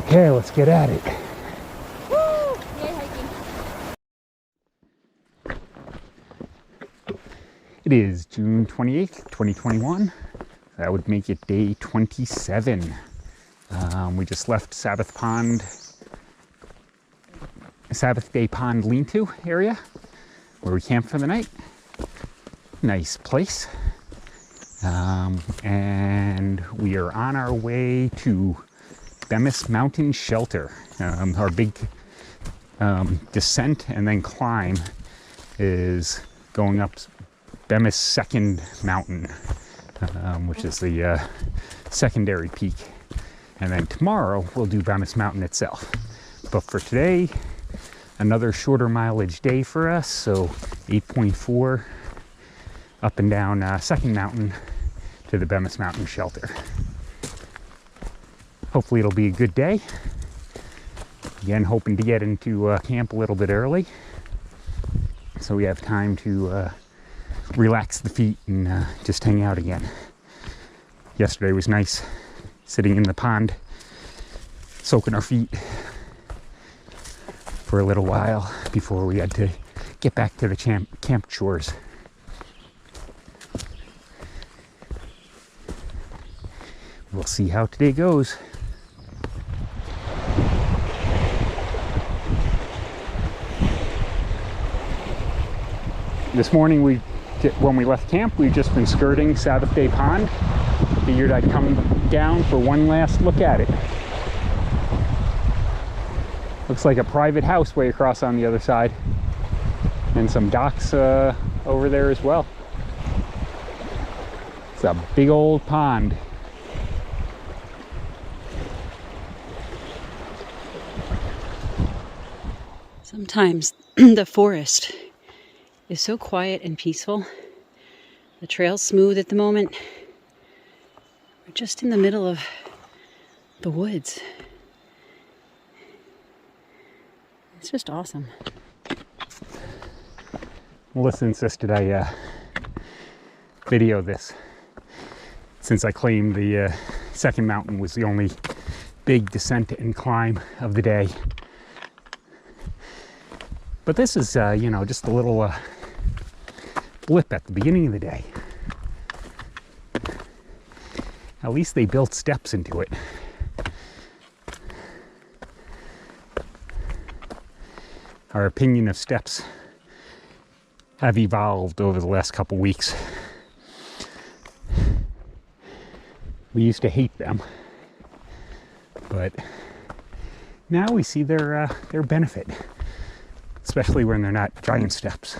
Okay, let's get at it. Woo! Yay, hiking. It is June 28th, 2021. That would make it day 27. We just left Sabbath Day Pond lean-to area where we camped for the night. Nice place. And we are on our way to Bemis Mountain Shelter. Our big descent and then climb is going up Bemis Second Mountain, which is the secondary peak. And then tomorrow we'll do Bemis Mountain itself. But for today, another shorter mileage day for us, so 8.4 up and down Second Mountain to the Bemis Mountain Shelter. Hopefully it'll be a good day. Again, hoping to get into camp a little bit early so we have time to relax the feet and just hang out again. Yesterday was nice, sitting in the pond, soaking our feet for a little while before we had to get back to the camp chores. We'll see how today goes. This morning, when we left camp, we've just been skirting Sabbath Day Pond. Figured I'd come down for one last look at it. Looks like a private house way across on the other side. And some docks over there as well. It's a big old pond. Sometimes the forest is so quiet and peaceful. The trail's smooth at the moment. We're just in the middle of the woods. It's just awesome. Melissa insisted I video this since I claimed the second mountain was the only big descent and climb of the day. But this is, you know, just a little blip at the beginning of the day. At least they built steps into it. Our opinion of steps have evolved over the last couple weeks. We used to hate them, but now we see their benefit, especially when they're not giant steps.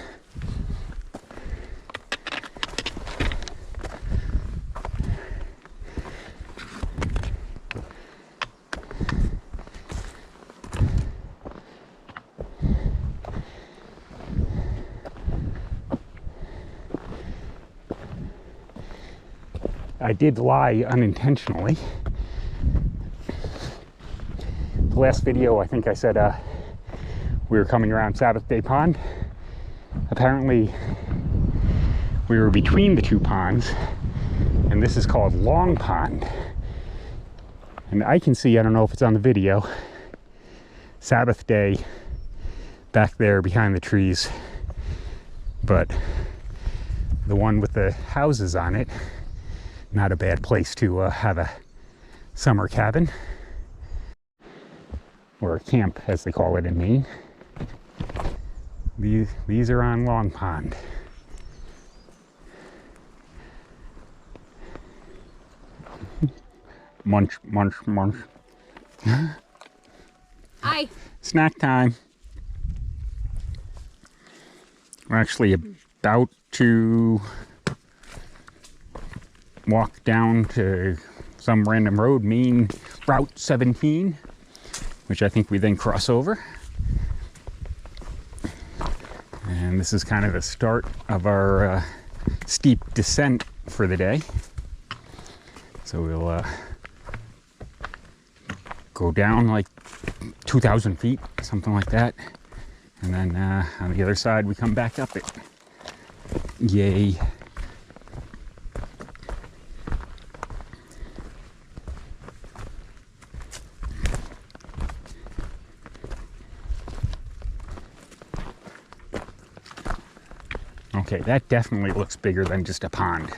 I did lie unintentionally. The last video, I think I said we were coming around Sabbath Day Pond. Apparently, we were between the two ponds, and this is called Long Pond. And I can see, I don't know if it's on the video, Sabbath Day back there behind the trees, but the one with the houses on it, not a bad place to have a summer cabin, or a camp as they call it in Maine. These are on Long Pond. Munch, munch, munch. Hi. Snack time. We're actually about to walk down to some random road, Main Route 17, which I think we then cross over. And this is kind of the start of our steep descent for the day. So we'll go down like 2,000 feet, something like that. And then on the other side, we come back up it. Yay. Okay, that definitely looks bigger than just a pond.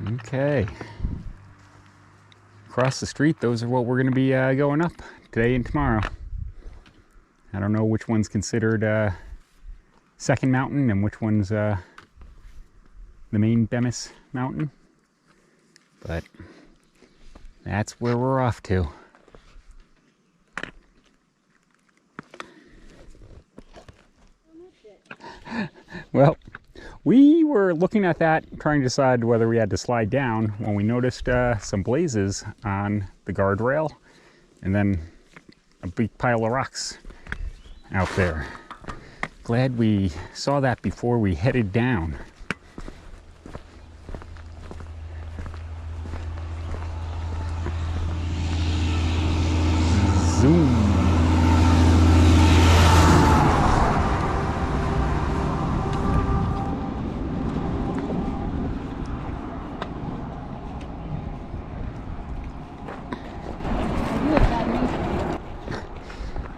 Okay. Across the street, those are what we're going to be going up today and tomorrow. I don't know which one's considered Second Mountain and which one's the main Bemis Mountain, but that's where we're off to. Well, we were looking at that, trying to decide whether we had to slide down when we noticed some blazes on the guardrail and then a big pile of rocks out there. Glad we saw that before we headed down. Zoom.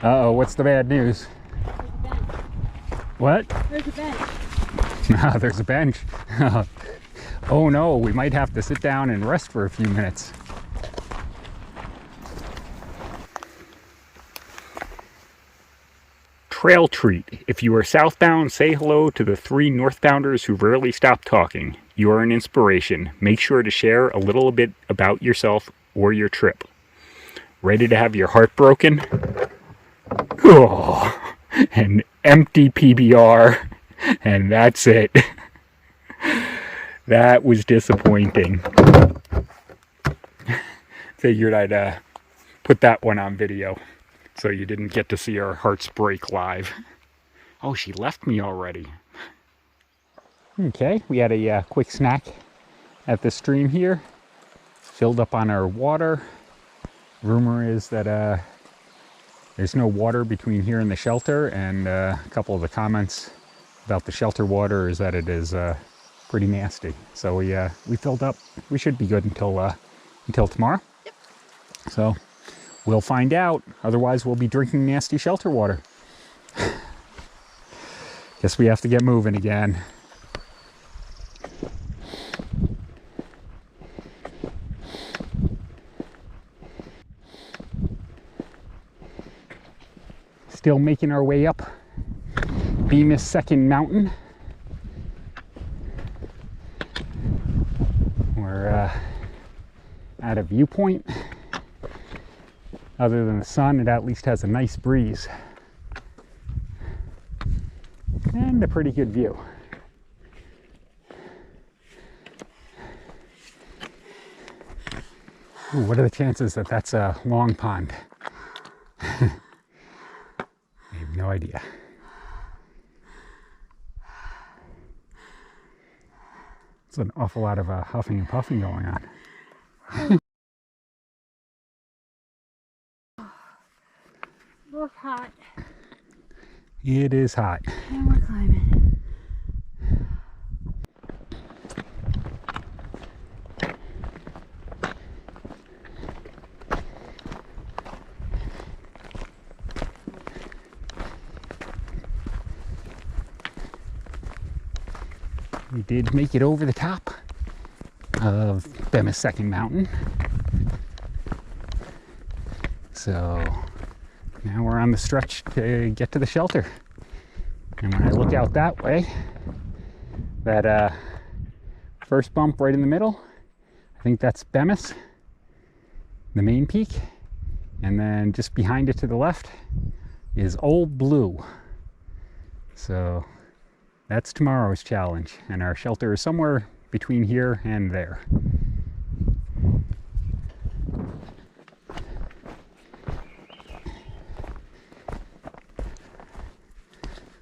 Uh-oh, what's the bad news? What? There's a bench. Ah, there's a bench. Oh no, we might have to sit down and rest for a few minutes. Trail treat. If you are southbound, say hello to the 3 northbounders who rarely stop talking. You are an inspiration. Make sure to share a little bit about yourself or your trip. Ready to have your heart broken? Oh, an empty PBR, and that's it. That was disappointing. Figured I'd put that one on video so you didn't get to see our hearts break live. Oh, she left me already. Okay, we had a quick snack at the stream here. Filled up on our water. Rumor is that there's no water between here and the shelter, and a couple of the comments about the shelter water is that it is pretty nasty. So we filled up. We should be good until tomorrow. Yep. So we'll find out. Otherwise, we'll be drinking nasty shelter water. Guess we have to get moving again. Still making our way up Bemis Second Mountain. We're at a viewpoint. Other than the sun, it at least has a nice breeze. And a pretty good view. Ooh, what are the chances that that's a long pond? No idea. It's an awful lot of huffing and puffing going on. Both hot. It is hot. And we're climbing. We did make it over the top of Bemis Second Mountain. So now we're on the stretch to get to the shelter. And when I look out that way, that first bump right in the middle, I think that's Bemis, the main peak. And then just behind it to the left is Old Blue. So that's tomorrow's challenge, and our shelter is somewhere between here and there.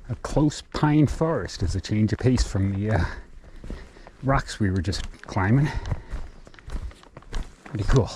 A close pine forest is a change of pace from the rocks we were just climbing. Pretty cool.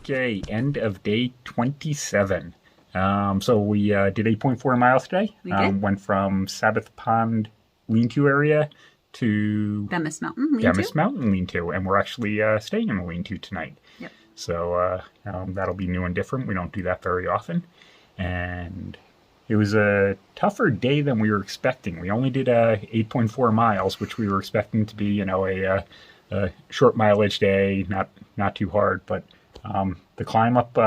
Okay, end of day 27. So we did 8.4 miles today. We did. Went from Sabbath Pond lean-to area to Bemis Mountain lean-to. And we're actually staying in the lean-to tonight. Yep. So that'll be new and different. We don't do that very often. And it was a tougher day than we were expecting. We only did 8.4 miles, which we were expecting to be, you know, a short mileage day, not too hard. But the climb up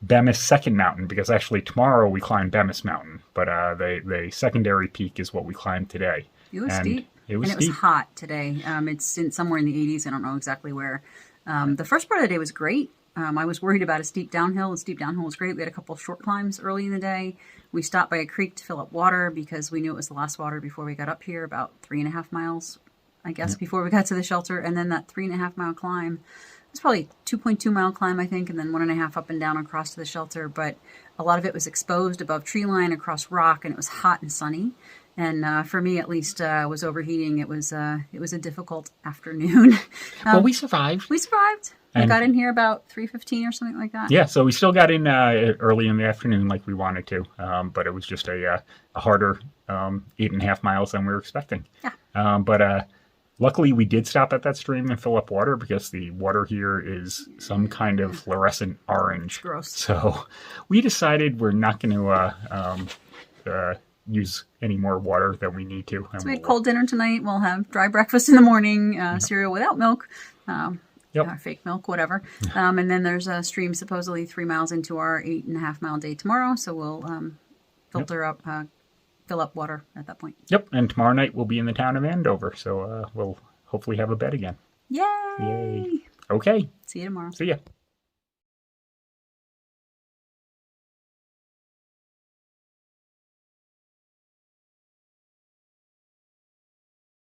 Bemis Second Mountain, because actually tomorrow we climb Bemis Mountain, but the secondary peak is what we climbed today. It was steep. It was steep. It was hot today. It's somewhere in the 80s. I don't know exactly where. The first part of the day was great. I was worried about a steep downhill. The steep downhill was great. We had a couple of short climbs early in the day. We stopped by a creek to fill up water because we knew it was the last water before we got up here, about 3.5 miles, I guess, before we got to the shelter. And then that 3.5 mile climb, it was probably 2.2 mile climb, I think, and then 1.5 up and down across to the shelter. But a lot of it was exposed above tree line across rock, and it was hot and sunny. And for me, at least, was overheating. It was a difficult afternoon. Well, we survived. We survived. We got in here about 3:15 or something like that. Yeah, so we still got in early in the afternoon like we wanted to, but it was just a harder 8.5 miles than we were expecting. Yeah. But luckily we did stop at that stream and fill up water because the water here is some kind of fluorescent orange. Gross. So we decided we're not going to use any more water than we need to. So we had cold dinner tonight. We'll have dry breakfast in the morning, cereal without milk. Fake milk, whatever. And then there's a stream supposedly 3 miles into our 8.5 mile day tomorrow. So we'll fill up water at that point. Yep. And tomorrow night we'll be in the town of Andover. So we'll hopefully have a bed again. Yay! Yay. Okay. See you tomorrow. See ya.